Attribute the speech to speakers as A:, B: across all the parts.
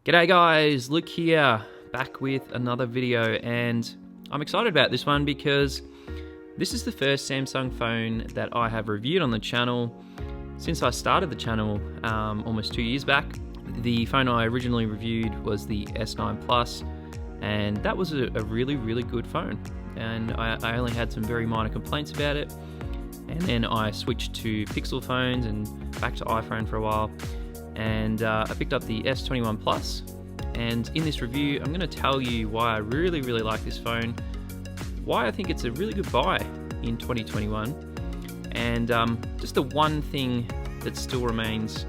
A: G'day guys, Luke here, back with another video, and I'm excited about this one because this is the first Samsung phone that I have reviewed on the channel since I started the channel almost 2 years back. The phone I originally reviewed was the S21 Plus, and that was a really good phone, and I only had some very minor complaints about it, and then I switched to Pixel phones and back to iPhone for a while. And I picked up the S21 Plus, and in this review I'm going to tell you why I really like this phone, why I think it's a really good buy in 2021, and just the one thing that still remains,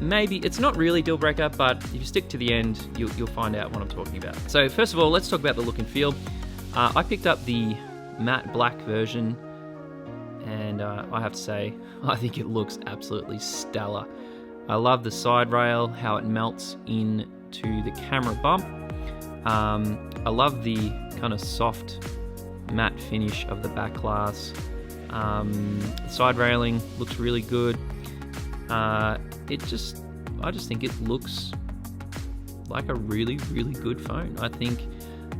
A: maybe it's not really deal breaker, but if you stick to the end you'll find out what I'm talking about. So first of all, let's talk about the look and feel. I picked up the matte black version, and I have to say I think it looks absolutely stellar. I love the side rail, how it melts into the camera bump. I love the kind of soft matte finish of the back glass. The side railing looks really good. I just think it looks like a really good phone. I think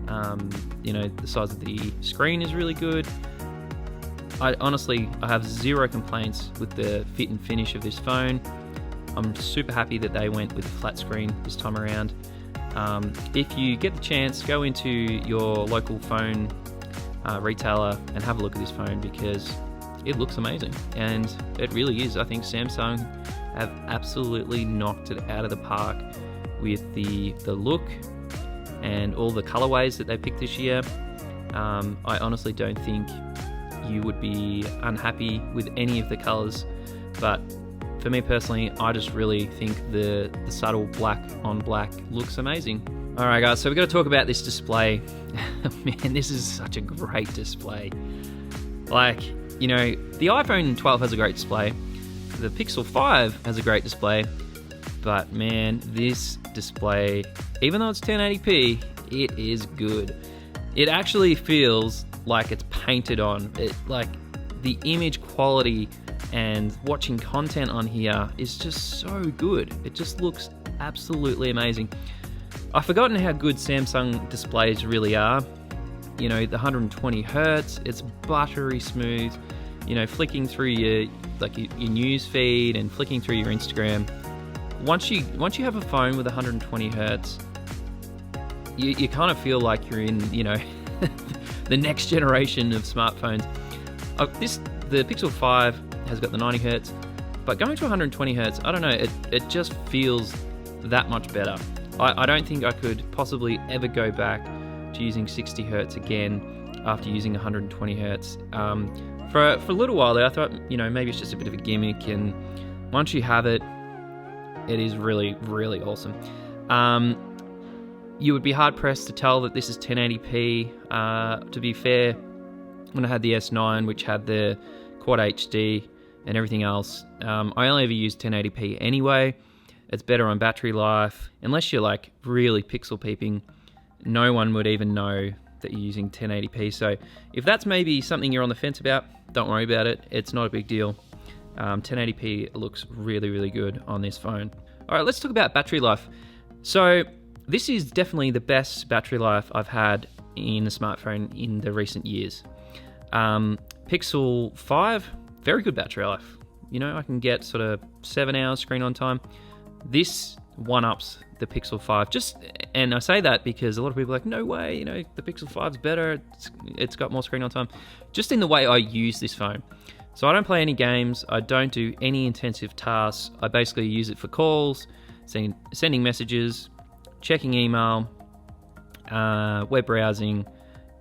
A: the size of the screen is really good. I have zero complaints with the fit and finish of this phone. I'm super happy that they went with flat screen this time around. If you get the chance, go into your local phone retailer and have a look at this phone, because it looks amazing, and it really is. I think Samsung have absolutely knocked it out of the park with the look and all the colorways that they picked this year. I honestly don't think you would be unhappy with any of the colors, but for me personally, I just really think the subtle black on black looks amazing. Alright guys, so we've got to talk about this display. Man, this is such a great display. Like, the iPhone 12 has a great display, the Pixel 5 has a great display, but man, this display, even though it's 1080p, it is good. It actually feels like it's painted on. Like, the image quality and watching content on here is just so good. It just looks absolutely amazing. I've forgotten how good Samsung displays really are. The 120 Hertz, it's buttery smooth. Flicking through your news feed and flicking through your Instagram. Once you have a phone with 120 Hertz, you kind of feel like you're in, the next generation of smartphones. The Pixel 5 has got the 90 Hertz, but going to 120 Hertz, I don't know, it just feels that much better. I don't think I could possibly ever go back to using 60 Hertz again after using 120 Hertz. For a little while there, I thought, maybe it's just a bit of a gimmick, and once you have it, it is really awesome. You would be hard pressed to tell that this is 1080p. To be fair, when I had the S9, which had the Quad HD and everything else, I only ever used 1080p anyway. It's better on battery life. Unless you're like really pixel peeping, no one would even know that you're using 1080p. So if that's maybe something you're on the fence about, don't worry about it. It's not a big deal. 1080p looks really good on this phone. All right, let's talk about battery life. So this is definitely the best battery life I've had in a smartphone in the recent years. Pixel 5, very good battery life. I can get sort of 7 hours screen on time. This one-ups the Pixel 5. And I say that because a lot of people are like, no way, the Pixel 5's better, it's got more screen on time. Just in the way I use this phone. So I don't play any games, I don't do any intensive tasks. I basically use it for calls, sending messages, checking email, web browsing,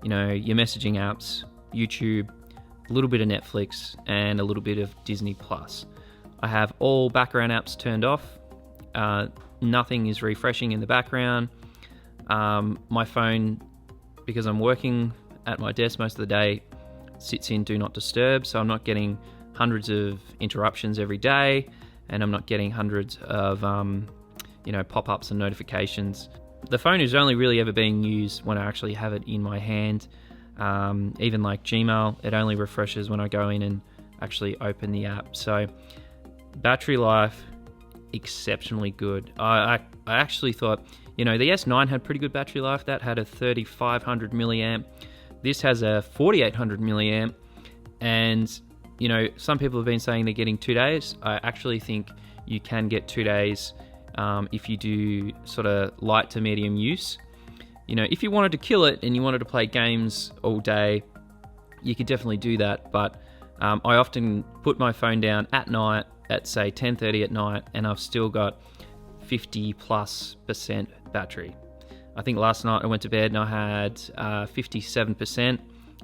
A: your messaging apps, YouTube, a little bit of Netflix, and a little bit of Disney Plus. I have all background apps turned off. Nothing is refreshing in the background. My phone, because I'm working at my desk most of the day, sits in Do Not Disturb, so I'm not getting hundreds of interruptions every day, and I'm not getting hundreds of pop-ups and notifications. The phone is only really ever being used when I actually have it in my hand. Even like Gmail, it only refreshes when I go in and actually open the app. So battery life exceptionally good. I actually thought, the S9 had pretty good battery life. That had a 3500 milliamp. This has a 4800 milliamp, and some people have been saying they're getting 2 days. I actually think you can get 2 days if you do sort of light to medium use. If you wanted to kill it and you wanted to play games all day, you could definitely do that. But I often put my phone down at night at say 10:30 at night, and I've still got 50+% battery. I think last night I went to bed and I had 57%.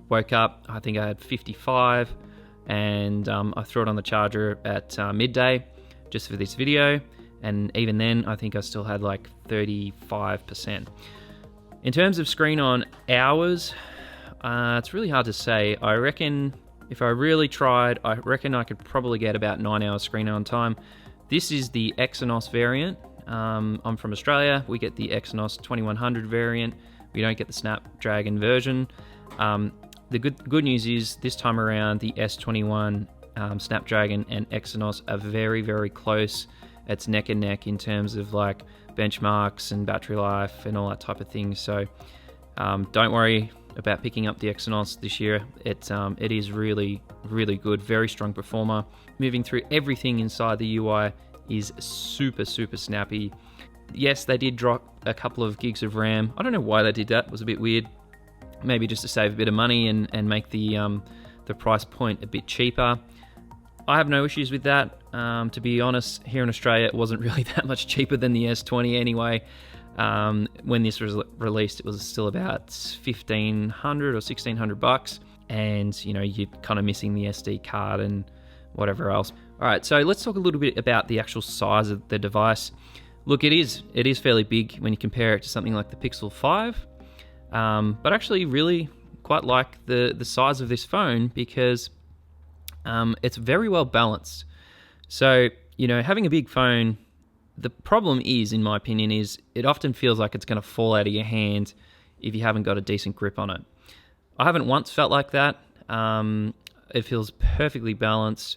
A: Woke up, I think I had 55, and I threw it on the charger at midday just for this video, and even then I think I still had like 35%. In terms of screen on hours, it's really hard to say. I reckon if I really tried, I reckon I could probably get about 9 hours screen on time. This is the Exynos variant. I'm from Australia. We get the Exynos 2100 variant. We don't get the Snapdragon version. The good news is this time around the S21 Snapdragon and Exynos are very, very close. It's neck and neck in terms of like benchmarks and battery life and all that type of thing. So don't worry about picking up the Exynos this year. It is really, really good, very strong performer. Moving through everything inside the UI is super, super snappy. Yes, they did drop a couple of gigs of RAM. I don't know why they did that. It was a bit weird. Maybe just to save a bit of money and make the price point a bit cheaper. I have no issues with that. To be honest, here in Australia, it wasn't really that much cheaper than the S20 anyway. When this was released, it was still about $1,500 or $1,600, and you're kind of missing the SD card and whatever else. All right, so let's talk a little bit about the actual size of the device. Look, it is fairly big when you compare it to something like the Pixel 5, but actually really quite like the size of this phone because it's very well balanced. So having a big phone, the problem is, in my opinion, is it often feels like it's going to fall out of your hand if you haven't got a decent grip on it. I haven't once felt like that. It feels perfectly balanced.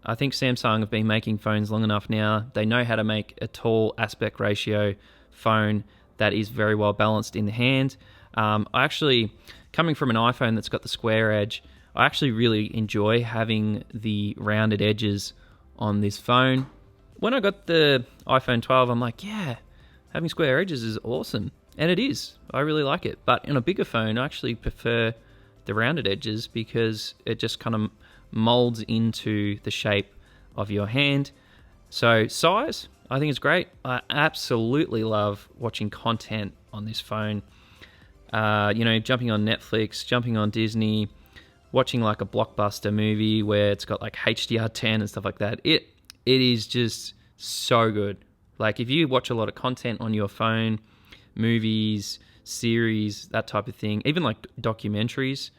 A: I think Samsung have been making phones long enough now. They know how to make a tall aspect ratio phone that is very well balanced in the hand. I actually, coming from an iPhone that's got the square edge, I actually really enjoy having the rounded edges on this phone. When I got the iPhone 12, I'm like, yeah, having square edges is awesome. And it is. I really like it. But on a bigger phone, I actually prefer the rounded edges because it just kind of molds into the shape of your hand. So size, I think it's great. I absolutely love watching content on this phone. Jumping on Netflix, jumping on Disney, watching like a blockbuster movie where it's got like HDR10 and stuff like that. It is just so good. Like if you watch a lot of content on your phone, movies, series, that type of thing, even like documentaries,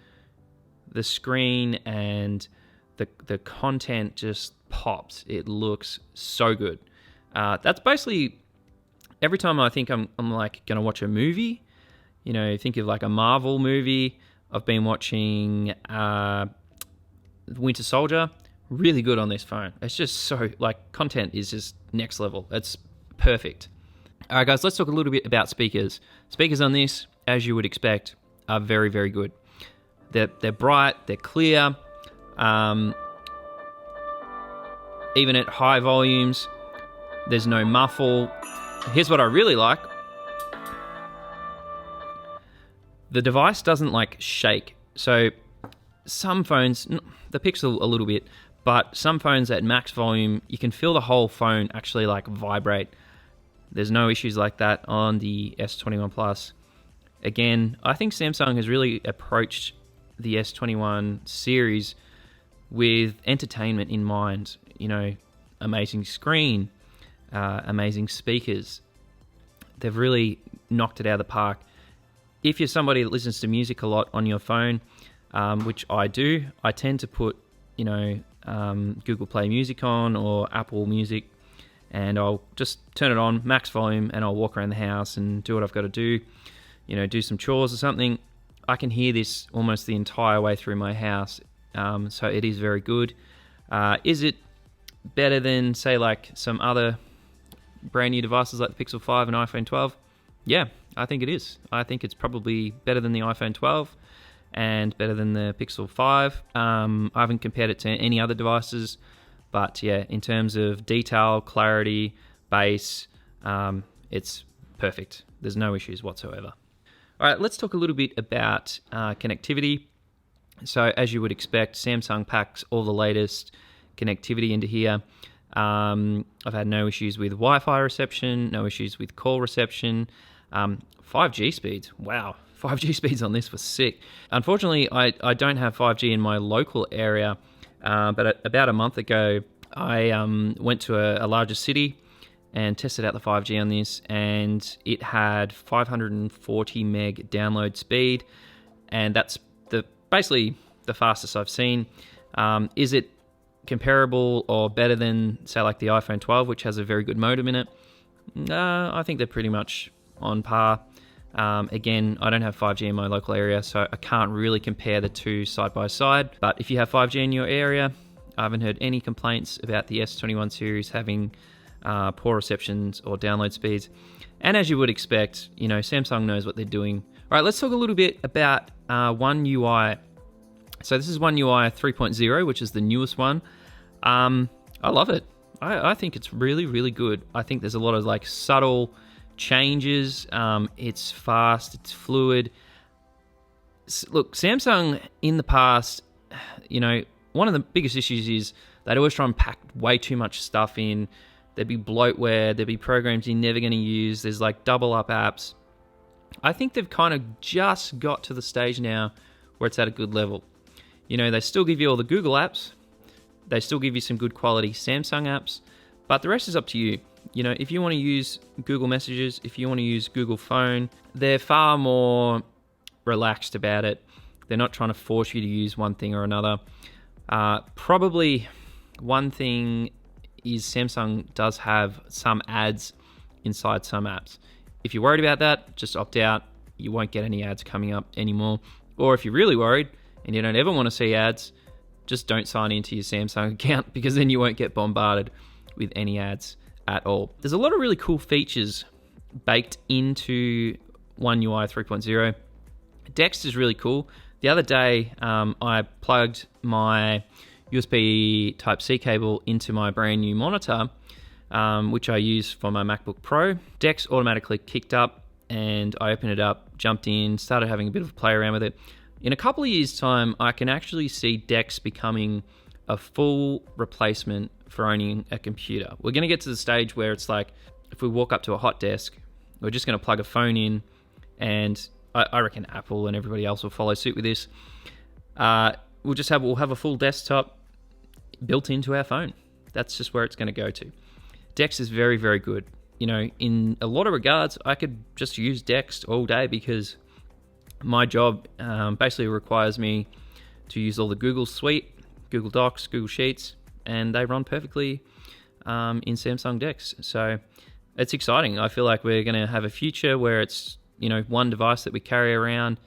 A: the screen and the content just pops. It looks so good. That's basically every time I think I'm like gonna watch a movie, think of like a Marvel movie. I've been watching Winter Soldier. Really good on this phone. It's just so, content is just next level. It's perfect. All right, guys, let's talk a little bit about speakers. Speakers on this, as you would expect, are very, very good. They're bright, they're clear. Even at high volumes, there's no muffle. Here's what I really like. The device doesn't shake. So some phones, the Pixel a little bit, but some phones at max volume, you can feel the whole phone actually vibrate. There's no issues like that on the S21 Plus. Again, I think Samsung has really approached the S21 series with entertainment in mind. Amazing screen, amazing speakers. They've really knocked it out of the park. If you're somebody that listens to music a lot on your phone, which I do, I tend to put, Google Play Music on or Apple Music, and I'll just turn it on, max volume, and I'll walk around the house and do what I've got to do, do some chores or something. I can hear this almost the entire way through my house, so it is very good. Is it better than, say, some other brand new devices like the Pixel 5 and iPhone 12? Yeah, I think it is. I think it's probably better than the iPhone 12 and better than the Pixel 5. I haven't compared it to any other devices, but yeah, in terms of detail, clarity, bass, it's perfect. There's no issues whatsoever. All right, let's talk a little bit about connectivity. So as you would expect, Samsung packs all the latest connectivity into here. I've had no issues with Wi-Fi reception, no issues with call reception. 5G speeds, wow, 5G speeds on this was sick. Unfortunately, I don't have 5G in my local area, but about a month ago, I went to a larger city and tested out the 5G on this, and it had 540 meg download speed, and that's basically the fastest I've seen. Is it comparable or better than, say, like the iPhone 12, which has a very good modem in it? I think they're pretty much on par. Again, I don't have 5G in my local area, so I can't really compare the two side by side. But if you have 5G in your area, I haven't heard any complaints about the S21 series having poor receptions or download speeds. And as you would expect, Samsung knows what they're doing. All right, let's talk a little bit about One UI. So this is One UI 3.0, which is the newest one. I love it. I think it's really, really good. I think there's a lot of like subtle changes. It's fast, it's fluid. Look, Samsung in the past, one of the biggest issues is they'd always try and pack way too much stuff in. There'd be bloatware, there'd be programs you're never going to use. There's like double up apps. I think they've kind of just got to the stage now where it's at a good level. They still give you all the Google apps. They still give you some good quality Samsung apps, but the rest is up to you. If you want to use Google Messages, if you want to use Google Phone, they're far more relaxed about it. They're not trying to force you to use one thing or another. Probably one thing is Samsung does have some ads inside some apps. If you're worried about that, just opt out. You won't get any ads coming up anymore. Or if you're really worried and you don't ever want to see ads, just don't sign into your Samsung account, because then you won't get bombarded with any ads at all. There's a lot of really cool features baked into One UI 3.0. Dex is really cool. The other day, I plugged my USB Type-C cable into my brand new monitor, which I use for my MacBook Pro. Dex automatically kicked up, and I opened it up, jumped in, started having a bit of a play around with it. In a couple of years' time, I can actually see Dex becoming a full replacement for owning a computer. We're going to get to the stage where it's like, if we walk up to a hot desk, we're just going to plug a phone in, and I reckon Apple and everybody else will follow suit with this. We'll have a full desktop built into our phone. That's just where it's going to go to. Dex is very, very good. In a lot of regards, I could just use Dex all day, because my job basically requires me to use all the Google Suite, Google Docs, Google Sheets, and they run perfectly in Samsung Dex. So it's exciting. I feel like we're going to have a future where it's one device that we carry around,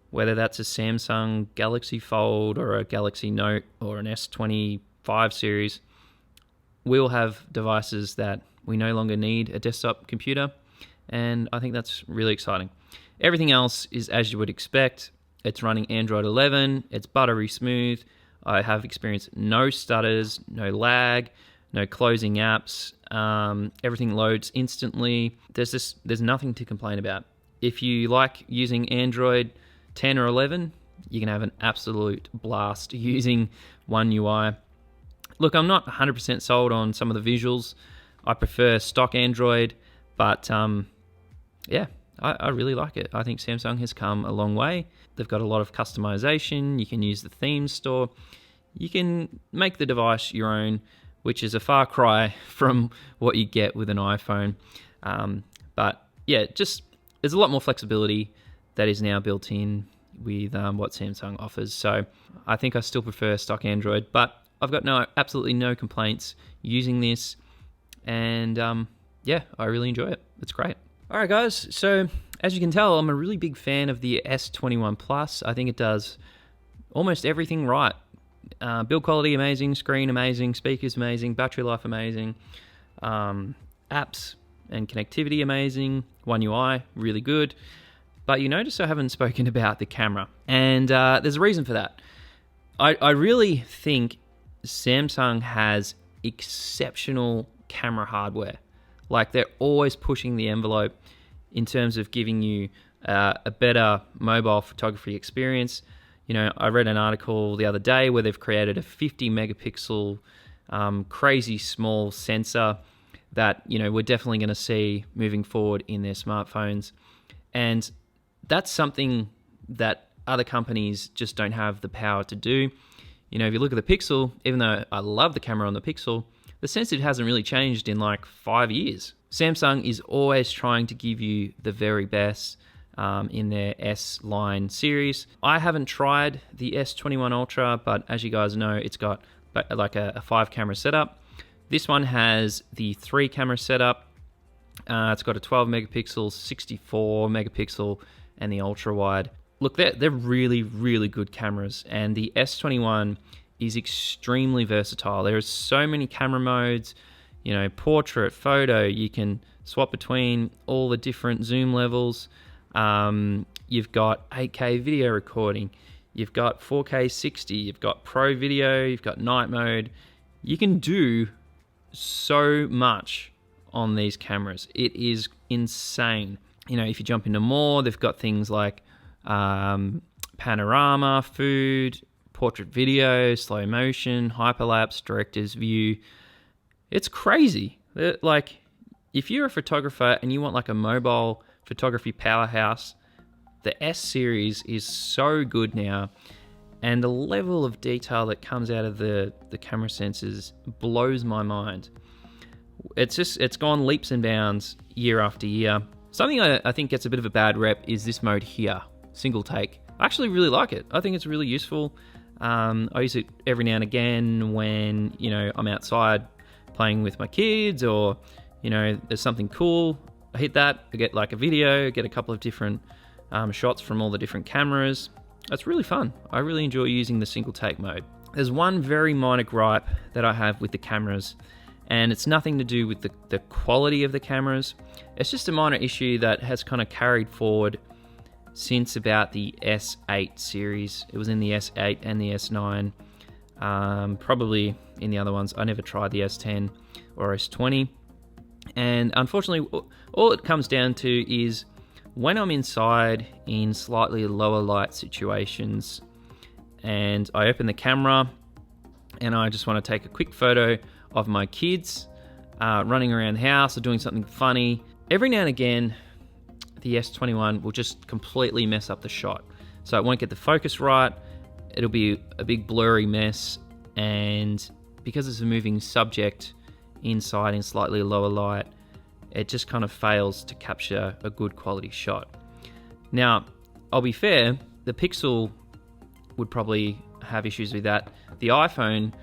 A: whether that's a Samsung Galaxy Fold or a Galaxy Note or an S25 series. We'll have devices that we no longer need a desktop computer, and I think that's really exciting. Everything else is as you would expect. It's running Android 11. It's buttery smooth. I have experienced no stutters, no lag, no closing apps. Everything loads instantly. There's nothing to complain about. If you like using Android 10 or 11, you can have an absolute blast using One UI. Look, I'm not 100% sold on some of the visuals. I prefer stock Android, but yeah, I really like it. I think Samsung has come a long way. They've got a lot of customization. You can use the themes store. You can make the device your own, which is a far cry from what you get with an iPhone. But yeah, there's a lot more flexibility that is now built in with what Samsung offers. So I think I still prefer stock Android, but I've got absolutely no complaints using this. And yeah, I really enjoy it. It's great. All right, guys. So as you can tell, I'm a really big fan of the S21 Plus. I think it does almost everything right. Build quality amazing, screen amazing, speakers amazing, battery life amazing, apps and connectivity amazing. One UI, really good. But you notice I haven't spoken about the camera, and there's a reason for that. I really think Samsung has exceptional camera hardware. Like, they're always pushing the envelope in terms of giving you a better mobile photography experience. You know, I read an article the other day where they've created a 50 megapixel crazy small sensor that, you know, we're definitely going to see moving forward in their smartphones. And that's something that other companies just don't have the power to do. You know, if you look at the Pixel, even though I love the camera on the Pixel, the sensor hasn't really changed in like 5 years. Samsung is always trying to give you the very best in their S line series. I haven't tried the S21 Ultra, but as you guys know, it's got like a 5 camera setup. This one has the 3 camera setup. It's got a 12 megapixel, 64 megapixel, and the ultra wide. Look, they're really, really good cameras, and the S21 is extremely versatile. There are so many camera modes, you know, portrait, photo, you can swap between all the different zoom levels. You've got 8K video recording, you've got 4K 60, you've got pro video, you've got night mode. You can do so much on these cameras. It is insane. You know, if you jump into more, they've got things like panorama, food, portrait video, slow motion, hyperlapse, director's view. It's crazy. Like, if you're a photographer and you want like a mobile photography powerhouse, the S series is so good now, and the level of detail that comes out of the camera sensors blows my mind. It's gone leaps and bounds year after year. Something I think gets a bit of a bad rep is this mode here, single take. I actually really like it. I think it's really useful. I use it every now and again when, you know, I'm outside playing with my kids, or, you know, there's something cool. I hit that, I get like a video, get a couple of different shots from all the different cameras. It's really fun. I really enjoy using the single take mode. There's one very minor gripe that I have with the cameras, and it's nothing to do with the quality of the cameras. It's just a minor issue that has kind of carried forward since about the S8 series. It was in the S8 and the S9, probably in the other ones. I never tried the S10 or S20. And unfortunately, all it comes down to is when I'm inside in slightly lower light situations and I open the camera and I just want to take a quick photo of my kids running around the house or doing something funny, every now and again the S21 will just completely mess up the shot. So it won't get the focus right, it'll be a big blurry mess, and because it's a moving subject inside in slightly lower light, it just kind of fails to capture a good quality shot. Now, I'll be fair, the Pixel would probably have issues with that. The iPhone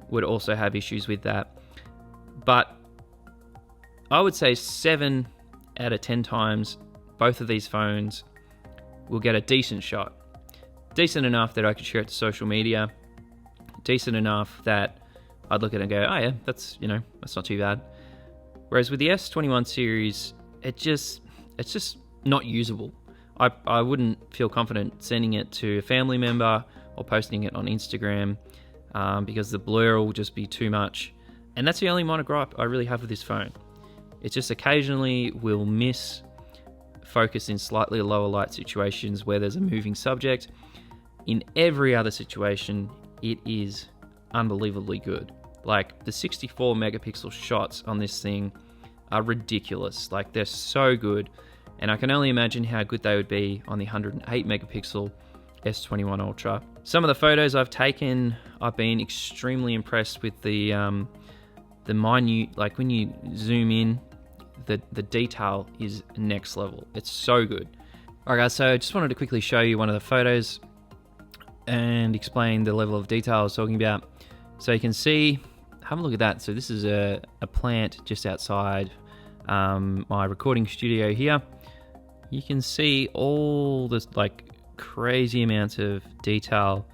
A: would also have issues with that. But I would say 7 out of 10 times, both of these phones will get a decent shot. Decent enough that I could share it to social media. Decent enough that I'd look at it and go, oh yeah, that's not too bad. Whereas with the S21 series, it's just not usable. I wouldn't feel confident sending it to a family member or posting it on Instagram because the blur will just be too much. And that's the only minor gripe I really have with this phone. It's just occasionally will miss focus in slightly lower light situations where there's a moving subject. In every other situation, it is unbelievably good. Like, the 64 megapixel shots on this thing are ridiculous. Like, they're so good. And I can only imagine how good they would be on the 108 megapixel S21 Ultra. Some of the photos I've taken, I've been extremely impressed with the minute, like when you zoom in, the detail is next level. It's so good. Alright guys, so I just wanted to quickly show you one of the photos and explain the level of detail I was talking about. So you can see, have a look at that. So this is a plant just outside my recording studio here. You can see all this like crazy amounts of detail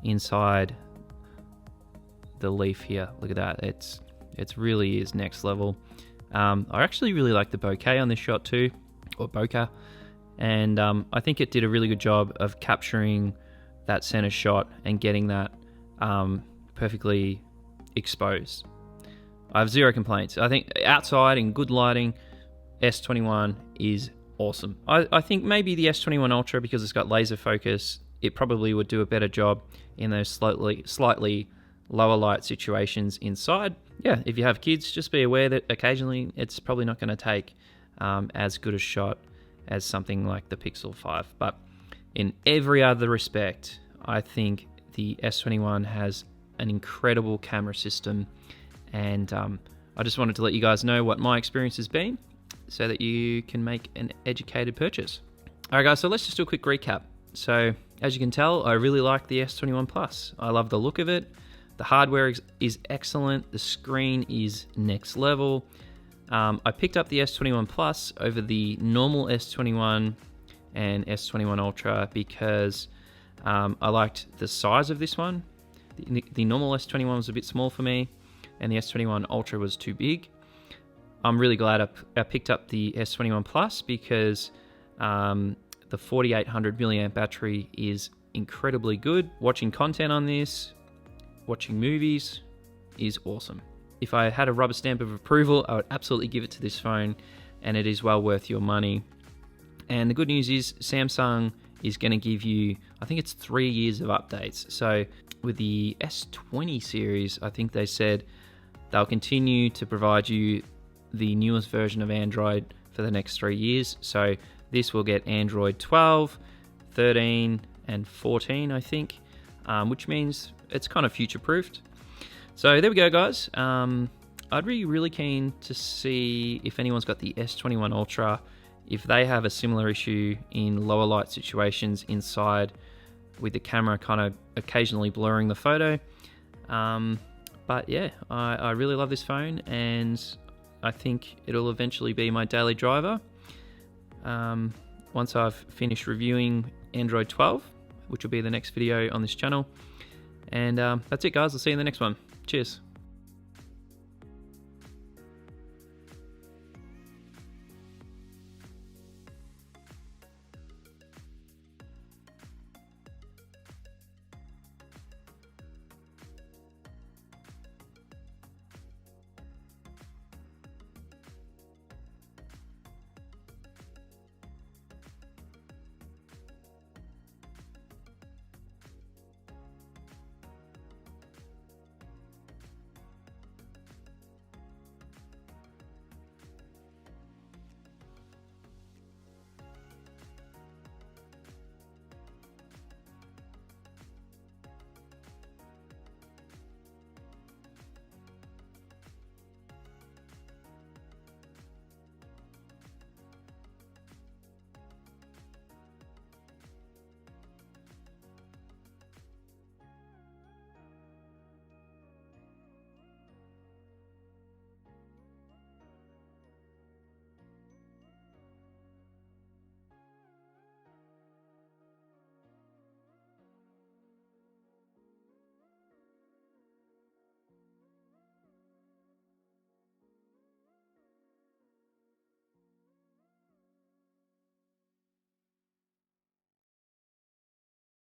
A: inside the leaf here. Look at that. It's really is next level. I actually really like the bokeh on this shot too, or bokeh, and I think it did a really good job of capturing that center shot and getting that perfectly exposed. I have zero complaints. I think outside in good lighting, S21 is awesome. I think maybe the S21 Ultra, because it's got laser focus, it probably would do a better job in those slightly lower light situations inside. Yeah, if you have kids, just be aware that occasionally it's probably not going to take as good a shot as something like the Pixel 5. But in every other respect, I think the S21 has an incredible camera system, and I just wanted to let you guys know what my experience has been so that you can make an educated purchase. Alright guys, so let's just do a quick recap. So as you can tell, I really like the S21 Plus. I love the look of it. The hardware is excellent. The screen is next level. I picked up the S21 Plus over the normal S21 and S21 Ultra because I liked the size of this one. The normal S21 was a bit small for me, and the S21 Ultra was too big. I'm really glad I picked up the S21 Plus because the 4800 milliamp battery is incredibly good. Watching content on this, watching movies is awesome. If I had a rubber stamp of approval, I would absolutely give it to this phone, and it is well worth your money. And the good news is Samsung is going to give you, I think it's 3 years of updates. So with the S20 series, I think they said they'll continue to provide you the newest version of Android for the next 3 years. So this will get Android 12, 13, and 14, I think, which means it's kind of future-proofed. So there we go, guys. I'd be really keen to see if anyone's got the S21 Ultra, if they have a similar issue in lower light situations inside with the camera kind of occasionally blurring the photo. But yeah, I really love this phone, and I think it'll eventually be my daily driver once I've finished reviewing Android 12, which will be the next video on this channel. And that's it, guys. I'll see you in the next one. Cheers.